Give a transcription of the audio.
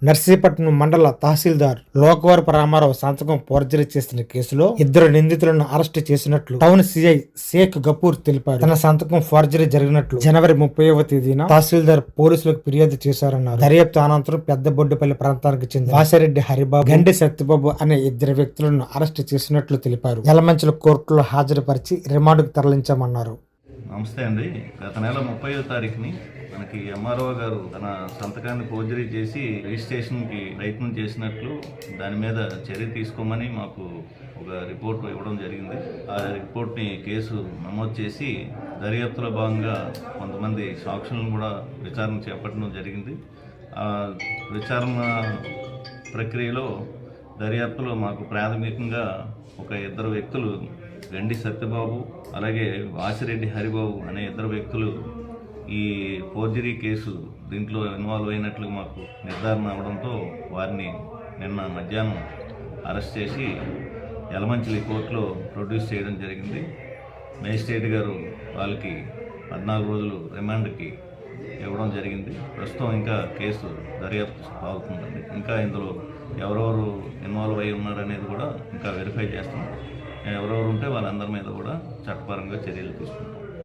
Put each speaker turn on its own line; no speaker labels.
నర్సీపట్నం మండల తహసీల్దార్ లోకవరపు రామారావు సంతకం ఫోర్జరీ చేసిన కేసులో 2 నిందితులను అరెస్టు చేసినట్లు టౌన్ సిఐ షేక్ గఫూర్ తెలిపారు. తన సంతకం ఫోర్జరీ జరిగినట్లు జనవరి 30వ తేదీన తహసీల్దార్ పోలీసులకు ఫిర్యాదు చేశారన్నారు. దర్యాప్తు అనంతరం పెద్దబొడ్డుపల్లి ప్రాంతానికి చెందిన వాసిరెడ్డి హరిబాబు, గండి సత్యబాబు అనే 2 వ్యక్తులను అరెస్టు చేసినట్లు తెలిపారు. యలమంచిల కోర్టులో హాజరుపరిచి రిమాండ్కు తరలించామన్నారు.
నమస్తే అండి. గత నెల 30వ తారీఖుని మనకి ఎంఆర్ఓ గారు తన సంతకాన్ని ఫోర్జరీ చేసి రిజిస్ట్రేషన్కి ప్రయత్నం చేసినట్లు దాని మీద చర్య తీసుకోమని మాకు ఒక రిపోర్ట్ ఇవ్వడం జరిగింది. ఆ రిపోర్ట్ని కేసు నమోదు చేసి దర్యాప్తులో భాగంగా కొంతమంది సాక్షులను కూడా విచారణ చేపట్టడం జరిగింది. ఆ విచారణ ప్రక్రియలో దర్యాప్తులో మాకు ప్రాథమికంగా ఒక 2 వ్యక్తులు, గండి సత్యబాబు అలాగే వాసిరెడ్డి హరిబాబు అనే 2 వ్యక్తులు ఈ ఫోర్జరీ కేసు దీంట్లో ఇన్వాల్వ్ అయినట్లు మాకు నిర్ధారణ అవడంతో వారిని నిన్న మధ్యాహ్నం అరెస్ట్ చేసి యలమంచిలి కోర్టులో ప్రొడ్యూస్ చేయడం జరిగింది. మేజిస్ట్రేట్ గారు వాళ్ళకి 14 రోజులు రిమాండ్కి ఇవ్వడం జరిగింది. ప్రస్తుతం ఇంకా కేసు దర్యాప్తు సాగుతుందండి. ఇంకా ఇందులో ఎవరెవరు ఇన్వాల్వ్ అయి ఉన్నారనేది కూడా ఇంకా వెరిఫై చేస్తాం. ఎవరెవరు ఉంటే వాళ్ళందరి మీద కూడా చట్టపరంగా చర్యలు తీసుకుంటాం.